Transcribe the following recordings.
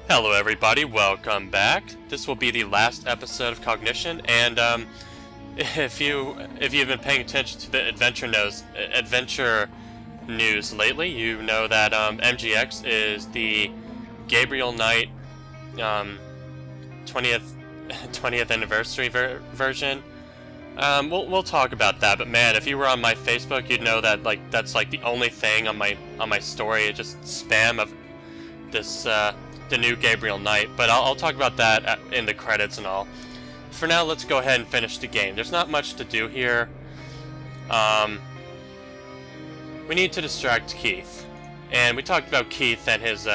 Hello everybody, welcome back. This will be the last episode of Cognition, and if you've been paying attention to the adventure news lately, you know that MGX is the Gabriel Knight 20th anniversary version. We'll talk about that, but man, if you were on my Facebook, you'd know that that's the only thing on my story. It's just spam of this the new Gabriel Knight. But I'll talk about that in the credits and all. For now, let's go ahead and finish the game. There's not much to do here. We need to distract Keith, and we talked about Keith and his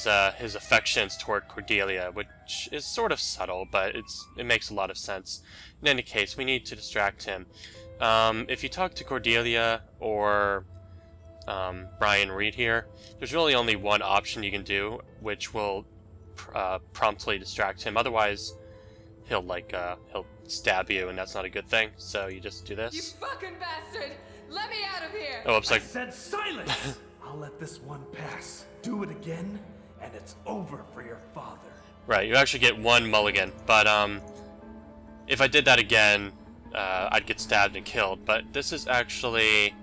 affections toward Cordelia, which is sort of subtle, but it makes a lot of sense. In any case, we need to distract him. If you talk to Cordelia or Brian Reed here, there's really only one option you can do, which will promptly distract him. Otherwise, he'll stab you, and that's not a good thing. So you just do this. You fucking bastard! Let me out of here! Oh, oops! I said silence. I'll let this one pass. Do it again, and it's over for your father. Right, you actually get one mulligan, but if I did that again, I'd get stabbed and killed. But this is actually...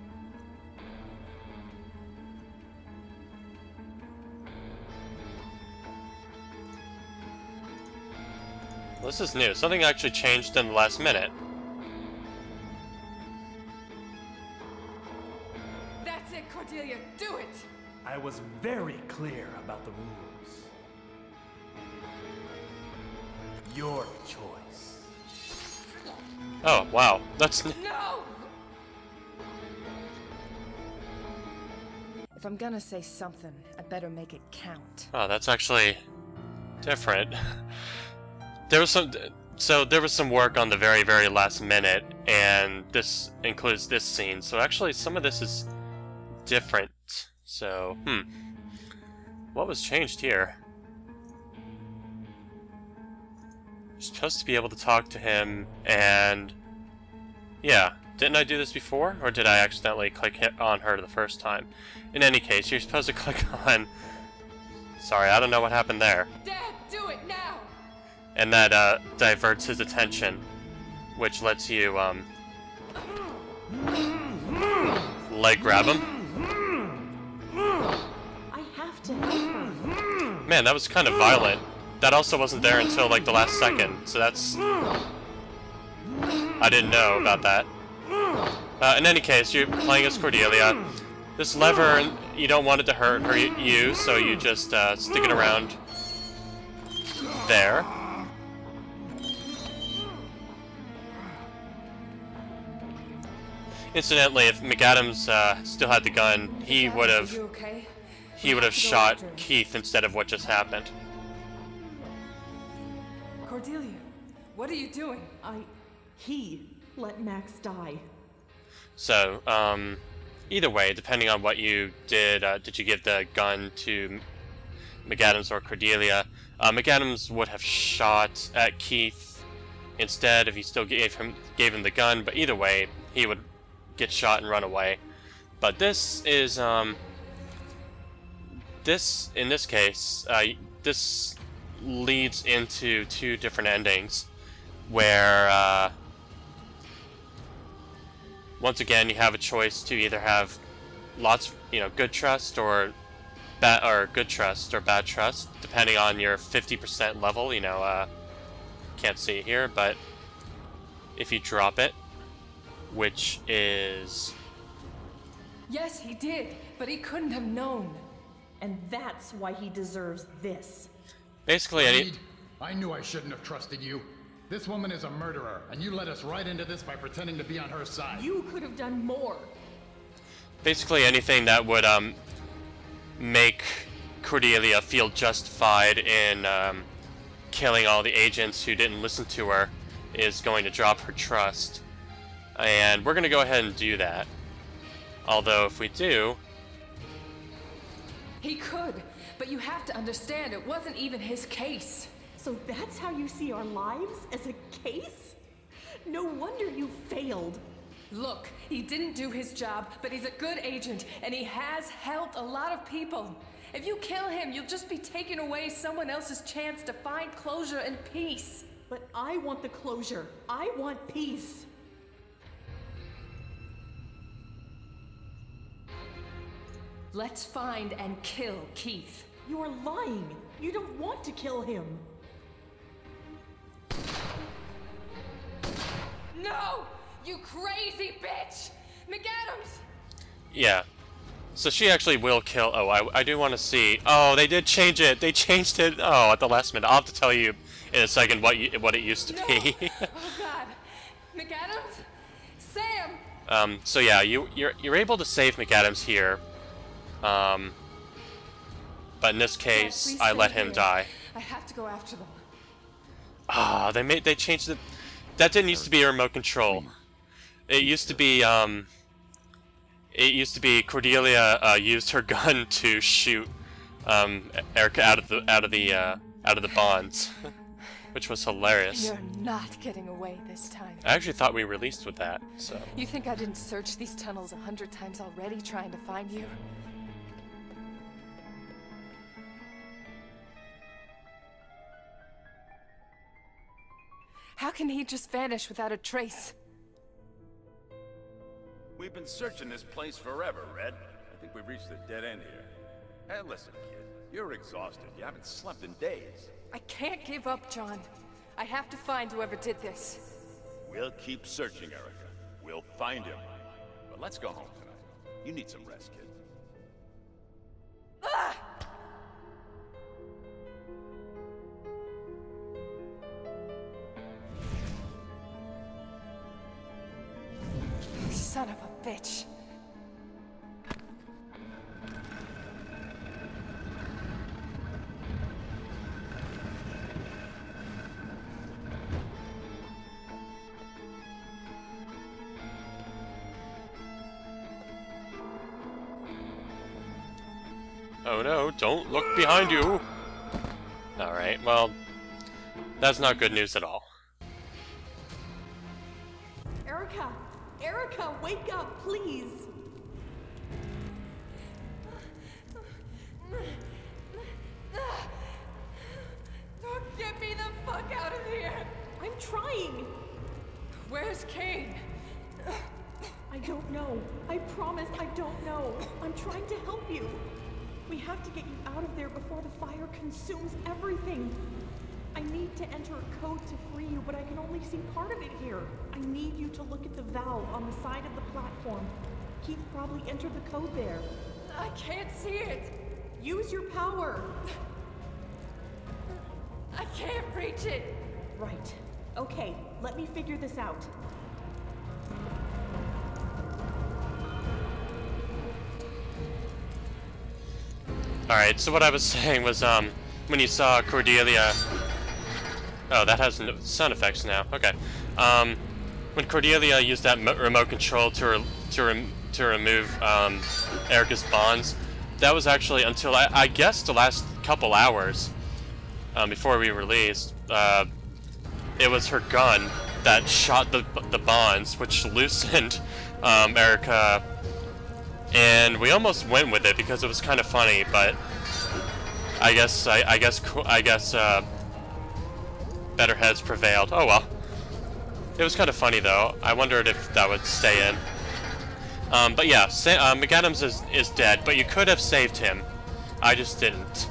well, this is new. Something actually changed in the last minute. That's it, Cordelia! Do it! I was very clear about the rules. Your choice. Oh, wow. That's... No! If I'm gonna say something, I better make it count. oh, that's actually different. There was some work on the very, very last minute, and this includes this scene. So actually, some of this is different. So, what was changed here? You're supposed to be able to talk to him, and yeah, didn't I do this before, or did I accidentally click on her the first time? In any case, you're supposed to click on... sorry, I don't know what happened there. Dad, do it now! And that diverts his attention, which lets you leg grab him. I have to help her. Man, that was kind of violent. That also wasn't there until the last second, so that's... I didn't know about that. In any case, you're playing as Cordelia. This lever, you don't want it to hurt you, so you just stick it around there. Incidentally, if McAdams still had the gun, he would have shot Keith instead of what just happened. Cordelia, what are you doing? He let Max die. So, either way, depending on what you did you give the gun to McAdams or Cordelia? McAdams would have shot at Keith instead if he still gave him the gun, but either way, he would get shot and run away. But this is in this case, this leads into two different endings, where once again you have a choice to either have lots, good trust or bad trust, depending on your 50% level. Can't see it here, but if you drop it, which is... Yes, he did, but he couldn't have known. And that's why he deserves this. basically Reed, I knew I shouldn't have trusted you. This woman is a murderer, and you led us right into this by pretending to be on her side. You could have done more. basically anything that would make Cordelia feel justified in killing all the agents who didn't listen to her is going to drop her trust. And we're going to go ahead and do that. Although if we do... He could, but you have to understand it wasn't even his case. So that's how you see our lives? As a case? No wonder you failed. Look, he didn't do his job, but he's a good agent, and he has helped a lot of people. If you kill him, you'll just be taking away someone else's chance to find closure and peace. But I want the closure. I want peace. Let's find and kill Keith. You are lying. You don't want to kill him. No! You crazy bitch! McAdams! Yeah. So she actually will kill... Oh, I do want to see... Oh, they did change it! They changed it! Oh, at the last minute. I'll have to tell you in a second what it used to be. Oh, God. McAdams? Sam! So yeah, you're able to save McAdams here. But in this case, Please I stay let him here. die. I have to go after them. Ah, they changed it. That didn't used to be a remote control. It used to be Cordelia used her gun to shoot Erica out of the bonds, which was hilarious. You're not getting away this time. I actually thought we released with that. So You think I didn't search these tunnels 100 times already trying to find you? How can he just vanish without a trace? We've been searching this place forever, Red. I think we've reached a dead end here. Hey, listen, kid. You're exhausted. You haven't slept in days. I can't give up, John. I have to find whoever did this. We'll keep searching, Erica. We'll find him. But let's go home tonight. You need some rest, kid. Ah! Son of a bitch. Oh no, don't look behind you! Alright, well, that's not good news at all. Erica! Erica, wake up, please! Don't get me the fuck out of here! I'm trying! Where's Kane? I don't know. I promise I don't know. I'm trying to help you. We have to get you out of there before the fire consumes everything. I need to enter a code to free you, but I can only see part of it here. I need you to look at the valve on the side of the platform. Keith probably entered the code there. I can't see it! Use your power! I can't reach it! Right. Okay, let me figure this out. Alright, so what I was saying was, when you saw Cordelia... Oh, that has no sound effects now. Okay. When Cordelia used that remote control to remove Erica's bonds, that was actually until I guess the last couple hours before we released. It was her gun that shot the bonds, which loosened Erica, and we almost went with it because it was kind of funny, but I guess better heads prevailed. Oh well. It was kind of funny though. I wondered if that would stay in. But yeah, McAdams is dead, but you could have saved him. I just didn't.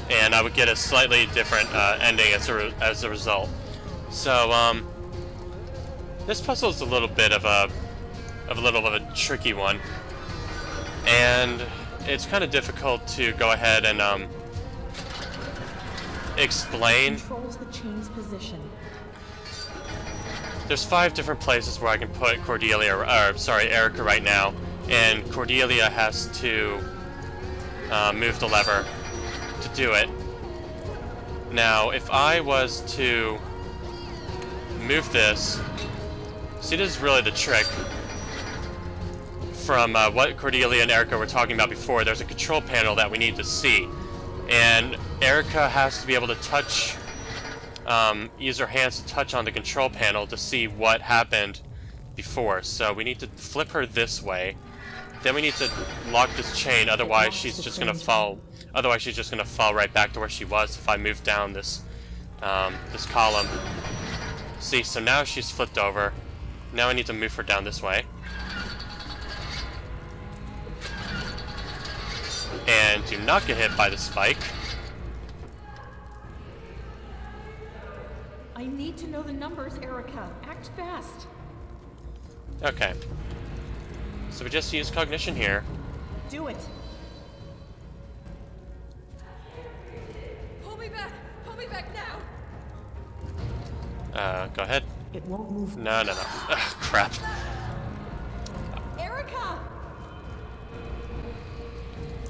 And I would get a slightly different ending as a result. So this puzzle is a little bit of a tricky one, and it's kind of difficult to go ahead and explain. Controls the chain's position. There's 5 different places where I can put Erica right now, and Cordelia has to move the lever to do it. Now, if I was to move this, see, this is really the trick from what Cordelia and Erica were talking about before. There's a control panel that we need to see, and Erica has to be able to touch, use her hands to touch on the control panel to see what happened before. So we need to flip her this way. Then we need to lock this chain, otherwise she's just gonna fall Otherwise, she's just gonna fall right back to where she was if I move down this this column. See, so now she's flipped over. Now I need to move her down this way. And do not get hit by the spike. I need to know the numbers, Erica. Act fast. Okay. So we just use Cognition here. Do it. Pull me back! Pull me back now! Go ahead. It won't move. No, no, no. Ugh, crap. Erica!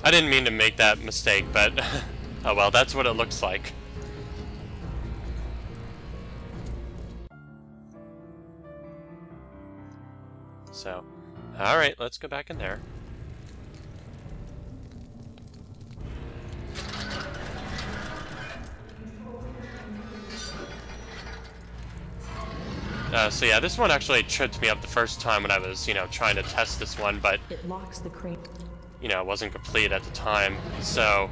I didn't mean to make that mistake, but oh well, that's what it looks like. So, alright, let's go back in there. So yeah, this one actually tripped me up the first time when I was, you know, trying to test this one, but It locks the crate. you know, it wasn't complete at the time, so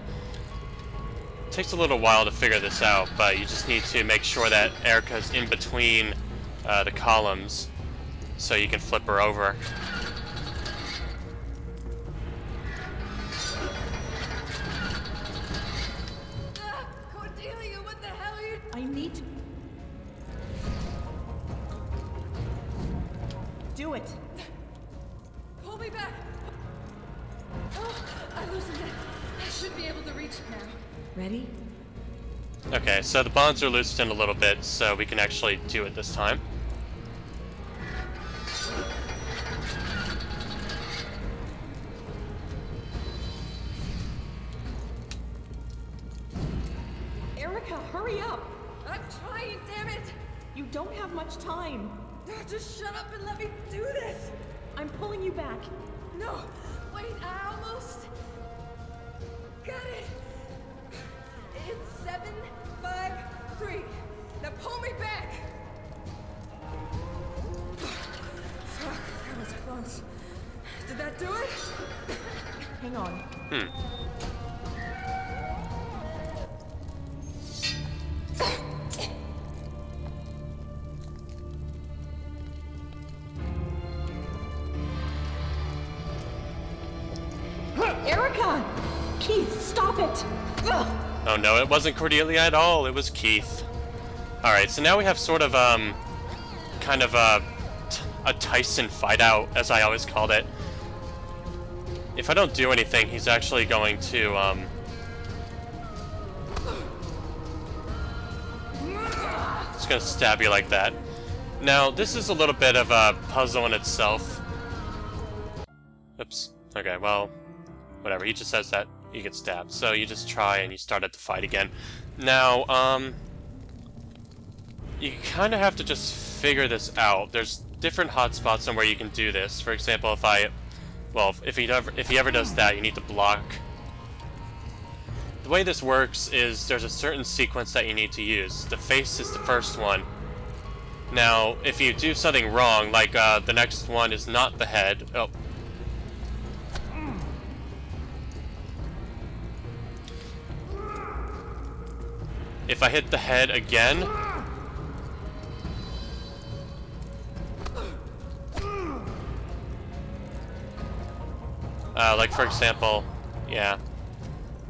it takes a little while to figure this out, but you just need to make sure that Erica's in between the columns so you can flip her over. Cordelia, what the hell are you... I need to... Do it. Pull me back! Oh, I loosened it. I should be able to reach it now. Ready? Okay, so the bonds are loosened a little bit, so we can actually do it this time. Erica, hurry up! I'm trying, damn it! You don't have much time. Just shut up and let me do this! I'm pulling you back. No! Wait, I almost... Got it! It's 7, 5, 3. Now pull me back! Fuck, that was close. Did that do it? Hang on. Erica! Keith, stop it! Ugh. Oh no, it wasn't Cordelia at all, it was Keith. Alright, so now we have sort of, kind of a Tyson fight out, as I always called it. If I don't do anything, he's actually going to, he's gonna stab you like that. Now, this is a little bit of a puzzle in itself. Oops. Okay, well, whatever. He just says that you get stabbed. So you just try and you start at the fight again. Now, you kind of have to just figure this out. There's different hotspots on where you can do this. For example, if he ever does that, you need to block. The way this works is there's a certain sequence that you need to use. The face is the first one. Now, if you do something wrong, like the next one is not the head. Oh. If I hit the head again, like for example, yeah,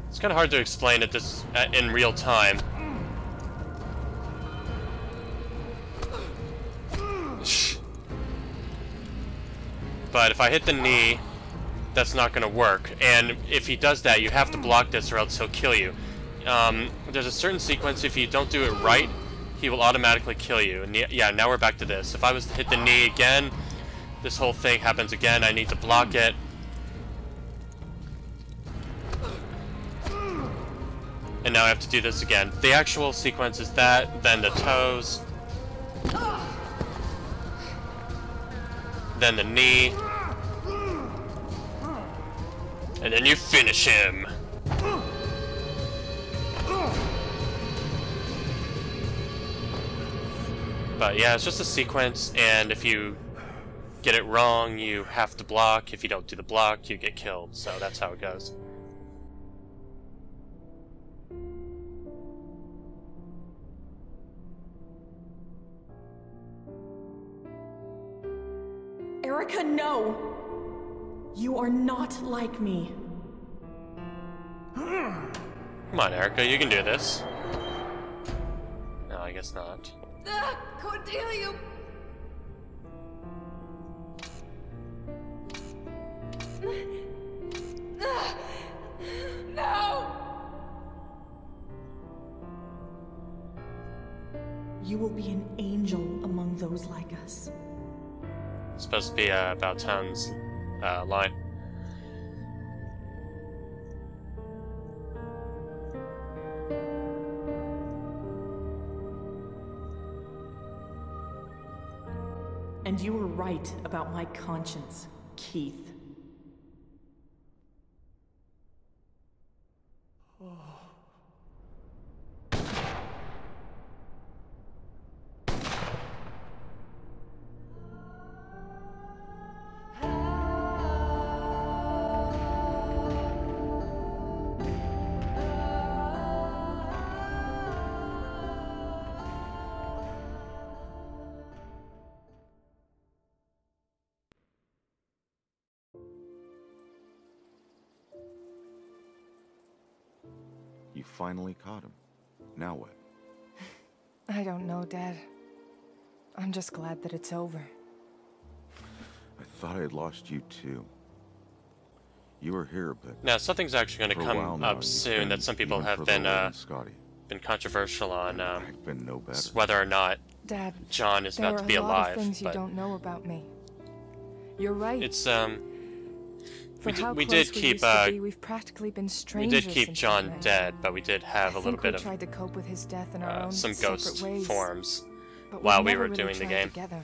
it's kind of hard to explain it this in real time. But if I hit the knee, that's not going to work. And if he does that, you have to block this or else he'll kill you. There's a certain sequence, if you don't do it right, he will automatically kill you. And yeah, now we're back to this. If I was to hit the knee again, this whole thing happens again. I need to block it. And now I have to do this again. The actual sequence is that, then the toes, then the knee, and then you finish him. But yeah, it's just a sequence, and if you get it wrong, you have to block. If you don't do the block, you get killed. So that's how it goes. Erica, no! You are not like me. Come on, Erica, you can do this. No, I guess not. Cordelia! No! You will be an angel among those like us. It's supposed to be about town's line. And you were right about my conscience, Keith. You finally caught him. Now what? I don't know, Dad. I'm just glad that it's over. I thought I had lost you too. You were here, but Now, something's actually going to for a while come now, up you've soon been, that some people even have for the been little Scotty, controversial on I've been no better. whether or not Dad, John is there about are to be a lot alive. of things you But don't know about me. You're right. it's For how we close did we keep used to be, we've practically been we strangers did keep since John we met. dead, but we did have a I little think bit we of tried to cope with his death in our own some separate ghost ways, forms but while we've we never were really doing the tried game. together.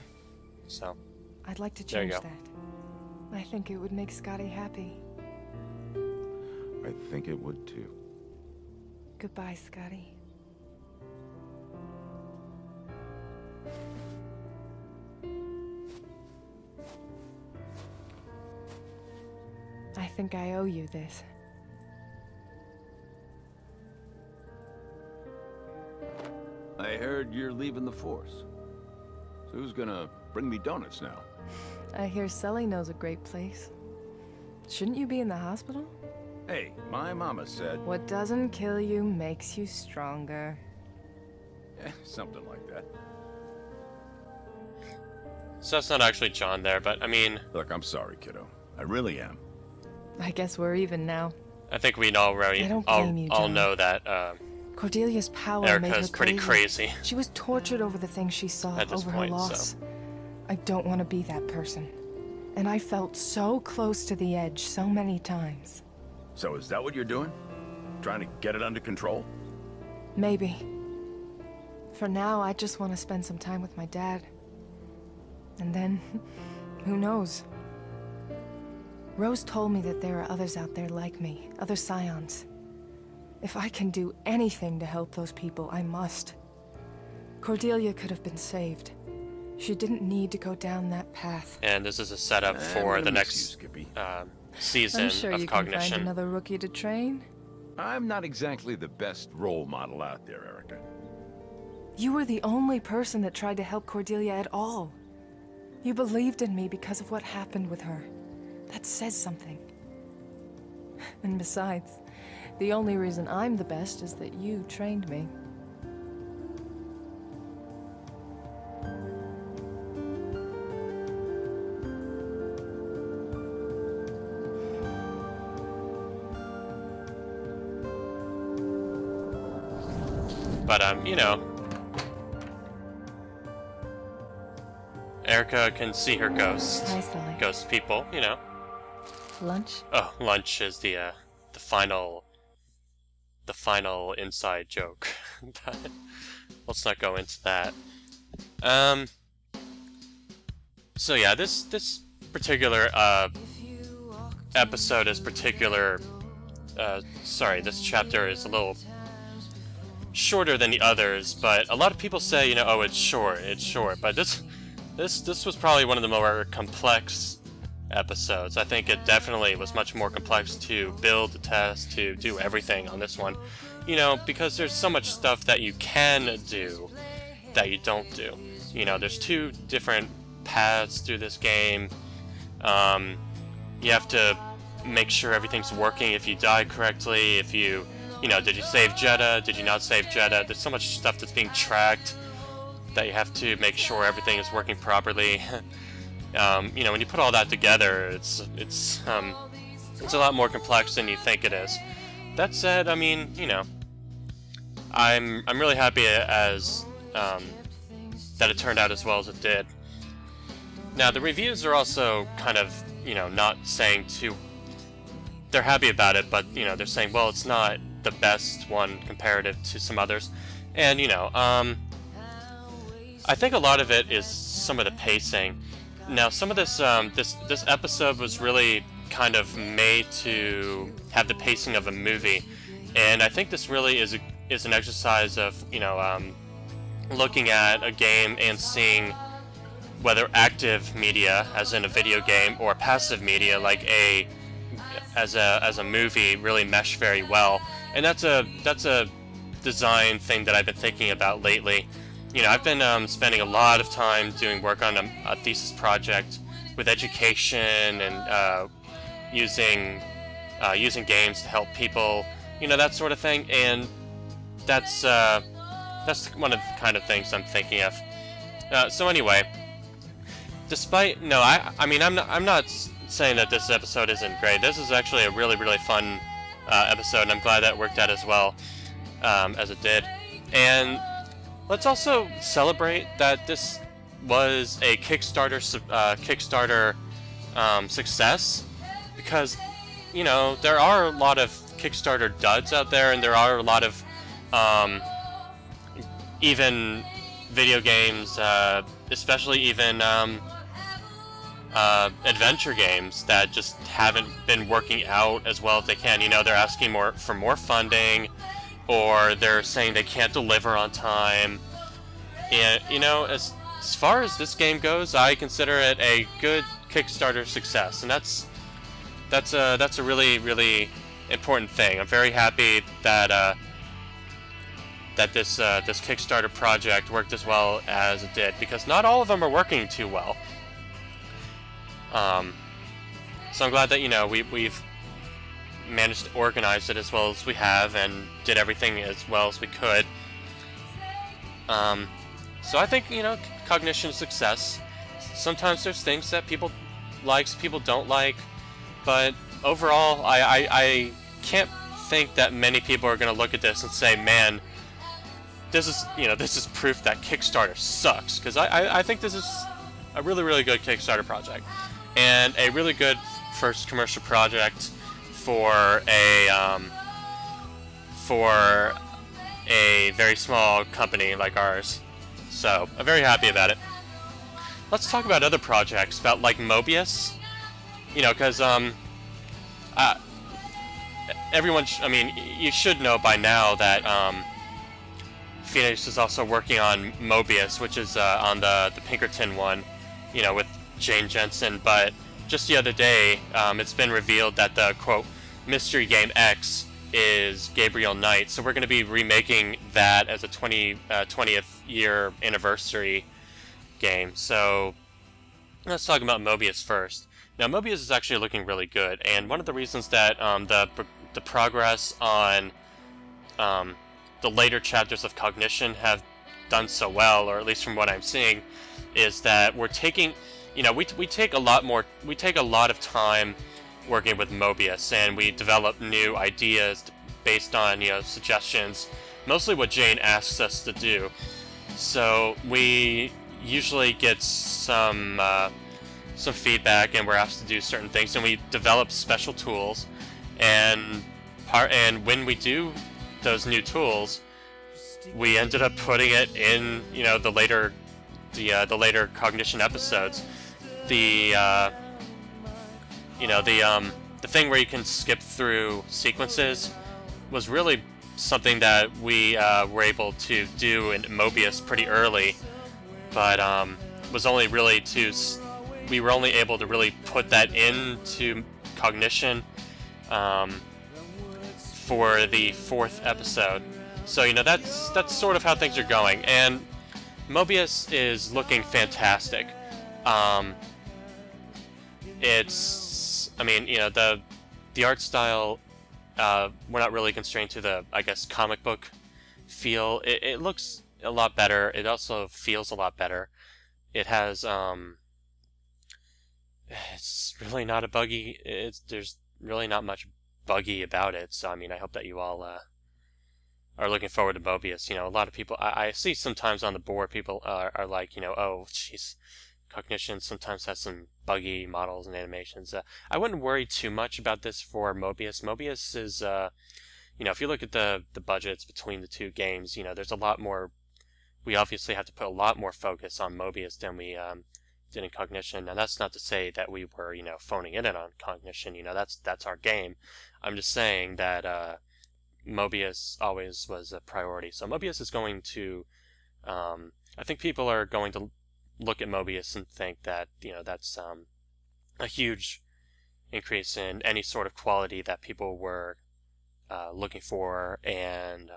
So I'd like to There you change go. that. I think it would make Scotty happy. I think it would too. Goodbye, Scotty. I think I owe you this. I heard you're leaving the force. So who's gonna bring me donuts now? I hear Sully knows a great place. Shouldn't you be in the hospital? Hey, my mama said... What doesn't kill you makes you stronger. something like that. So that's not actually John there, but I mean, Look, I'm sorry, kiddo. I really am. I guess we're even now. I think we already I don't blame you, all John. know that Cordelia's power made her Erica's pretty crazy She was tortured over the things she saw, at this over point, her loss. I don't want to be that person. And I felt so close to the edge so many times. So is that what you're doing? Trying to get it under control? Maybe. For now, I just want to spend some time with my dad. And then, who knows? Rose told me that there are others out there like me, other Scions. If I can do anything to help those people, I must. Cordelia could have been saved. She didn't need to go down that path. and this is a setup I'm for gonna the miss next you, Skippy. season I'm sure of you can find Cognition. another rookie to train. I'm not exactly the best role model out there, Erica. You were the only person that tried to help Cordelia at all. You believed in me because of what happened with her. That says something. And besides, the only reason I'm the best is that you trained me. But you know, Erica can see her ghosts. Hi, Sully. Ghost people, you know. Lunch? Oh, lunch is the final inside joke. But let's not go into that. So yeah, this particular episode is particular. Sorry, this chapter is a little shorter than the others, but a lot of people say, you know, oh, it's short, but this was probably one of the more complex episodes. I think it definitely was much more complex to build, to test, to do everything on this one, you know, because there's so much stuff that you can do that you don't do. You know, there's two different paths through this game. You have to make sure everything's working if you died correctly, if you know, did you save Jeddah, did you not save Jeddah? There's so much stuff that's being tracked that you have to make sure everything is working properly. You know, when you put all that together, it's a lot more complex than you think it is. That said, I mean, you know, I'm really happy as that it turned out as well as it did. Now, the reviews are also kind of, you know, not saying too... They're happy about it, but, you know, they're saying, well, it's not the best one comparative to some others. And, you know, I think a lot of it is some of the pacing. Now, some of this, this episode was really kind of made to have the pacing of a movie. And I think this really is an exercise of, you know, looking at a game and seeing whether active media, as in a video game, or passive media, like as a movie, really mesh very well. And that's a design thing that I've been thinking about lately. You know, I've been spending a lot of time doing work on a thesis project with education and using games to help people, you know, that sort of thing. And that's one of the kind of things I'm thinking of. So anyway, despite I mean, I'm not saying that this episode isn't great. This is actually a really fun episode, and I'm glad that worked out as well as it did. And let's also celebrate that this was a Kickstarter success, because, you know, there are a lot of Kickstarter duds out there, and there are a lot of even video games, especially even adventure games, that just haven't been working out as well as they can. You know, they're asking for more funding, or they're saying they can't deliver on time. And, you know, as far as this game goes, I consider it a good Kickstarter success, and that's a really important thing. I'm very happy that that this Kickstarter project worked as well as it did, because not all of them are working too well. So I'm glad that, you know, we've managed to organize it as well as we have, and did everything as well as we could. So I think, you know, Cognition is a success. Sometimes there's things that people like, people don't like, but overall, I can't think that many people are going to look at this and say, man, this is proof that Kickstarter sucks, because I think this is a really good Kickstarter project, and a really good first commercial project for a very small company like ours. So I'm very happy about it. Let's talk about other projects, about like Mobius. You know, because everyone, I mean, you should know by now that Phoenix is also working on Mobius, which is on the Pinkerton one, you know, with Jane Jensen. But just the other day, it's been revealed that the, quote, Mystery Game X is Gabriel Knight. So we're going to be remaking that as a 20th year anniversary game. So let's talk about Mobius first. Now, Mobius is actually looking really good, and one of the reasons that the progress on the later chapters of Cognition have done so well, or at least from what I'm seeing, is that we're taking, you know, we take a lot of time working with Mobius, and we develop new ideas based on, you know, suggestions, mostly what Jane asks us to do. So we usually get some feedback, and we're asked to do certain things, and we develop special tools, and when we do those new tools, we ended up putting it in, you know, the later Cognition episodes. The thing where you can skip through sequences was really something that we were able to do in Mobius pretty early, but we were only able to really put that into Cognition for the 4th episode. So, you know, that's sort of how things are going, and Mobius is looking fantastic. it's, I mean, you know, the art style, we're not really constrained to the, I guess, comic book feel. It looks a lot better. It also feels a lot better. It has, it's really not a buggy, there's really not much buggy about it, so I mean, I hope that you all, are looking forward to Mobius. You know, a lot of people, I see sometimes on the board, people are like, you know, oh, jeez, Cognition sometimes has some buggy models and animations. I wouldn't worry too much about this for Mobius. Mobius is, you know, if you look at the budgets between the two games, you know, there's a lot more, we obviously have to put a lot more focus on Mobius than we did in Cognition. Now, that's not to say that we were, you know, phoning it in on Cognition. You know, that's our game. I'm just saying that Mobius always was a priority. So Mobius is going to, I think people are going to look at Mobius and think that, you know, that's a huge increase in any sort of quality that people were looking for and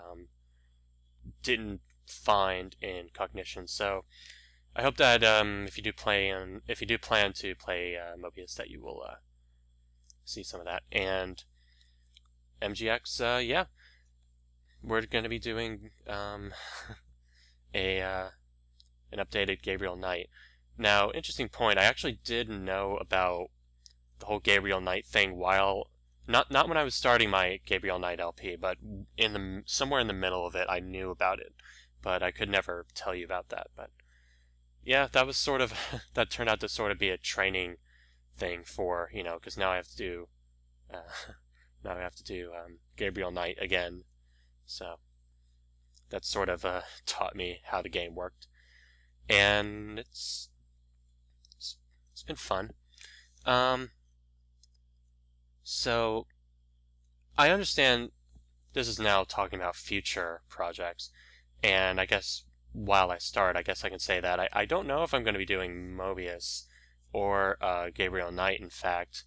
didn't find in Cognition. So I hope that if you do plan to play Mobius, that you will see some of that. And MGX, yeah, we're going to be doing an updated Gabriel Knight. Now, interesting point, I actually did know about the whole Gabriel Knight thing while, not when I was starting my Gabriel Knight LP, but somewhere in the middle of it, I knew about it, but I could never tell you about that. But yeah, that was sort of, that turned out to sort of be a training thing for, you know, because now I have to do, Gabriel Knight again, so that sort of taught me how the game worked. And it's been fun. So I understand this is now talking about future projects, and I guess while I start, I guess I can say that I don't know if I'm going to be doing Mobius or Gabriel Knight. In fact,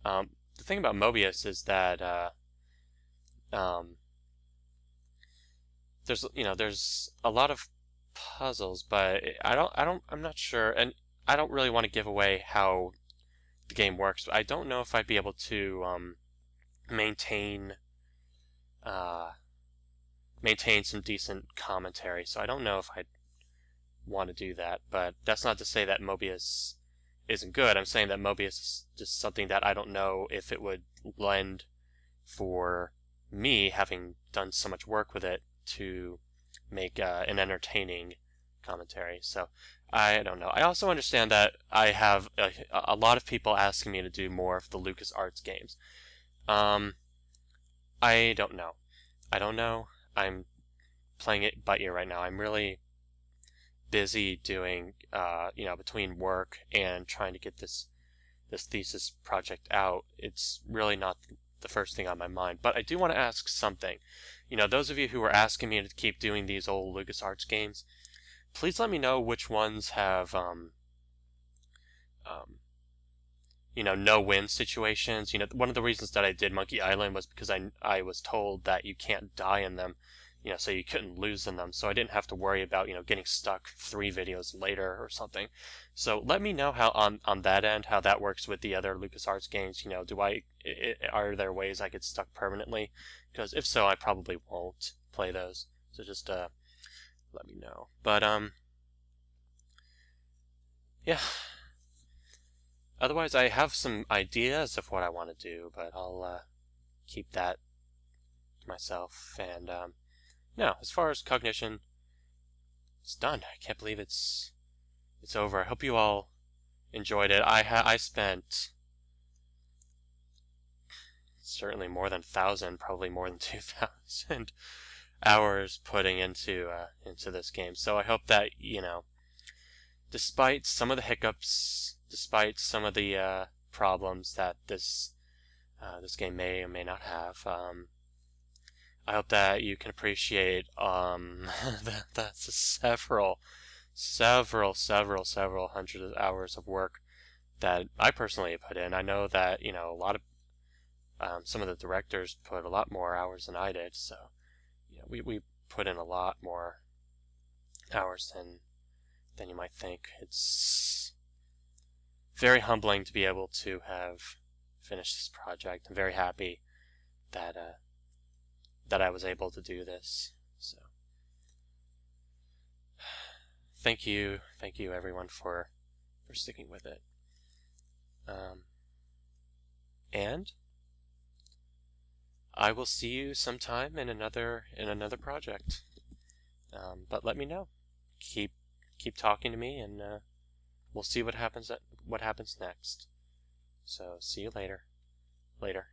the thing about Mobius is that there's a lot of puzzles, but I'm not sure, and I don't really want to give away how the game works, but I don't know if I'd be able to maintain some decent commentary, so I don't know if I'd want to do that. But that's not to say that Mobius isn't good. I'm saying that Mobius is just something that I don't know if it would lend for me, having done so much work with it, to make an entertaining commentary. So I don't know. I also understand that I have a lot of people asking me to do more of the LucasArts games. I don't know. I'm playing it by ear right now. I'm really busy doing, between work and trying to get this thesis project out. It's really not the first thing on my mind. But I do want to ask something. You know, those of you who are asking me to keep doing these old LucasArts games, please let me know which ones have, no-win situations. You know, one of the reasons that I did Monkey Island was because I was told that you can't die in them, you know, so you couldn't lose in them. So I didn't have to worry about, you know, getting stuck 3 videos later or something. So let me know how on that end, how that works with the other LucasArts games. You know, are there ways I get stuck permanently? Because if so, I probably won't play those. So just let me know. But yeah. Otherwise, I have some ideas of what I want to do, but I'll keep that to myself. And no, as far as Cognition, it's done. I can't believe it's over. I hope you all enjoyed it. I spent certainly more than 1,000, probably more than 2,000 hours putting into this game. So I hope that, you know, despite some of the hiccups, despite some of the problems that this game may or may not have, I hope that you can appreciate the several hundreds of hours of work that I personally put in. I know that, you know, a lot of some of the directors put a lot more hours than I did, so you know, we put in a lot more hours than you might think. It's very humbling to be able to have finished this project. I'm very happy that that I was able to do this. So thank you everyone for sticking with it. And I will see you sometime in another project. But let me know. Keep talking to me, and we'll see what happens next. So see you later. Later.